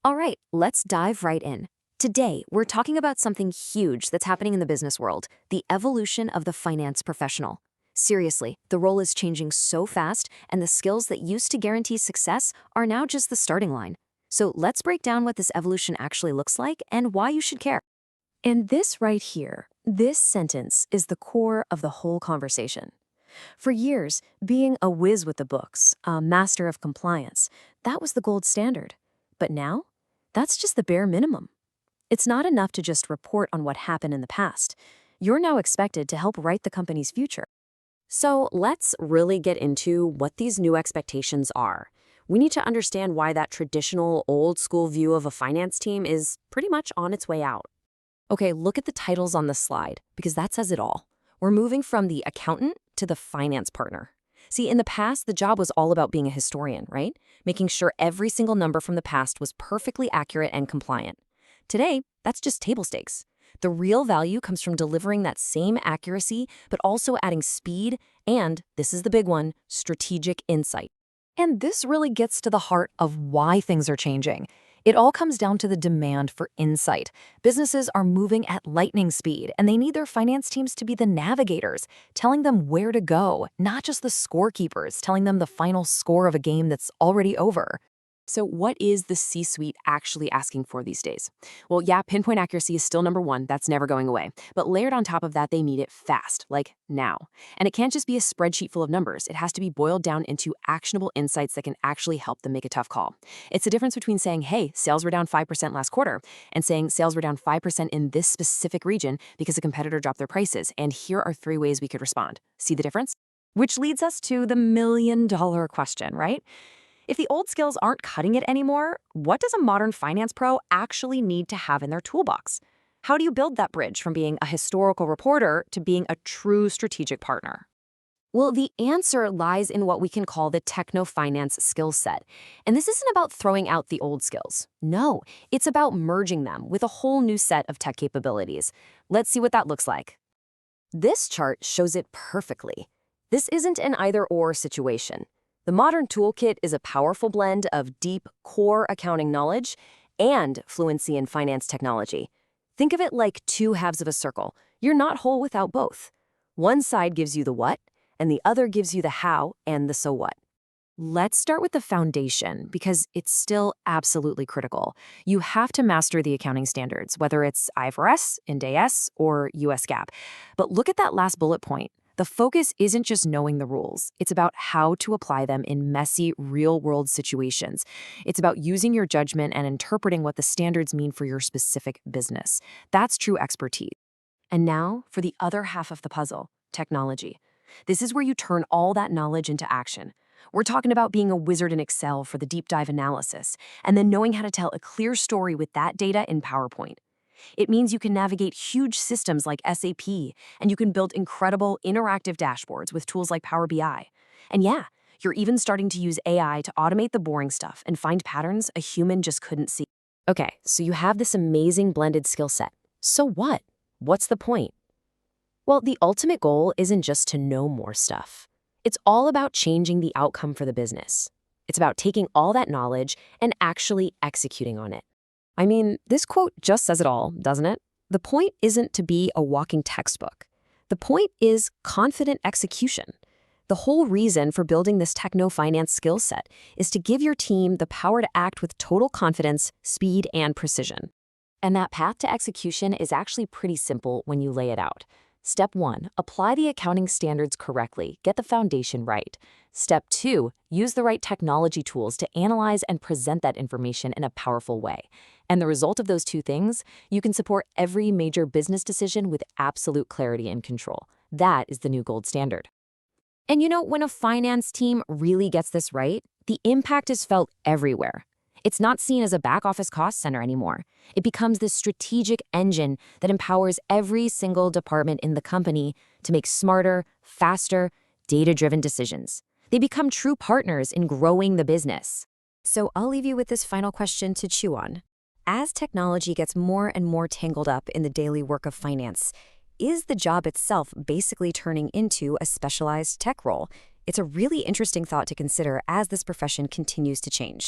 All right, let's dive right in. Today, we're talking about something huge that's happening in the business world, the evolution of the finance professional. Seriously, the role is changing so fast, and the skills that used to guarantee success are now just the starting line. So let's break down what this evolution actually looks like and why you should care. And this right here, this sentence is the core of the whole conversation. For years, being a whiz with the books, a master of compliance, that was the gold standard. But now, that's just the bare minimum. It's not enough to just report on what happened in the past. You're now expected to help write the company's future. So let's really get into what these new expectations are. We need to understand why that traditional old school view of a finance team is pretty much on its way out. Okay, look at the titles on the slide, because that says it all. We're moving from the accountant to the finance partner. See, in the past, the job was all about being a historian, right? Making sure every single number from the past was perfectly accurate and compliant. Today, that's just table stakes. The real value comes from delivering that same accuracy, but also adding speed and, this is the big one, strategic insight. And this really gets to the heart of why things are changing. It all comes down to the demand for insight. Businesses are moving at lightning speed, and they need their finance teams to be the navigators, telling them where to go, not just the scorekeepers, telling them the final score of a game that's already over. So what is the C-suite actually asking for these days? Well, yeah, pinpoint accuracy is still number one. That's never going away. But layered on top of that, they need it fast, like now. And it can't just be a spreadsheet full of numbers. It has to be boiled down into actionable insights that can actually help them make a tough call. It's the difference between saying, hey, sales were down 5% last quarter, and saying sales were down 5% in this specific region because a competitor dropped their prices, and here are 3 ways we could respond. See the difference? Which leads us to the million-dollar question, right? If the old skills aren't cutting it anymore, what does a modern finance pro actually need to have in their toolbox? How do you build that bridge from being a historical reporter to being a true strategic partner? Well, the answer lies in what we can call the techno-finance skill set. And this isn't about throwing out the old skills. No, it's about merging them with a whole new set of tech capabilities. Let's see what that looks like. This chart shows it perfectly. This isn't an either-or situation. The modern toolkit is a powerful blend of deep, core accounting knowledge and fluency in finance technology. Think of it like 2 halves of a circle. You're not whole without both. One side gives you the what, and the other gives you the how and the so what. Let's start with the foundation, because it's still absolutely critical. You have to master the accounting standards, whether it's IFRS, IND AS, or US GAAP. But look at that last bullet point. The focus isn't just knowing the rules. It's about how to apply them in messy, real-world situations. It's about using your judgment and interpreting what the standards mean for your specific business. That's true expertise. And now, for the other half of the puzzle, technology. This is where you turn all that knowledge into action. We're talking about being a wizard in Excel for the deep dive analysis, and then knowing how to tell a clear story with that data in PowerPoint. It means you can navigate huge systems like SAP, and you can build incredible interactive dashboards with tools like Power BI. And yeah, you're even starting to use AI to automate the boring stuff and find patterns a human just couldn't see. Okay, so you have this amazing blended skill set. So what? What's the point? Well, the ultimate goal isn't just to know more stuff. It's all about changing the outcome for the business. It's about taking all that knowledge and actually executing on it. I mean, this quote just says it all, doesn't it? The point isn't to be a walking textbook. The point is confident execution. The whole reason for building this techno-finance skill set is to give your team the power to act with total confidence, speed, and precision. And that path to execution is actually pretty simple when you lay it out. Step 1, apply the accounting standards correctly, get the foundation right. Step 2, use the right technology tools to analyze and present that information in a powerful way. And the result of those 2 things, you can support every major business decision with absolute clarity and control. That is the new gold standard. And you know, when a finance team really gets this right, the impact is felt everywhere. It's not seen as a back office cost center anymore. It becomes this strategic engine that empowers every single department in the company to make smarter, faster, data-driven decisions. They become true partners in growing the business. So I'll leave you with this final question to chew on. As technology gets more and more tangled up in the daily work of finance, is the job itself basically turning into a specialized tech role? It's a really interesting thought to consider as this profession continues to change.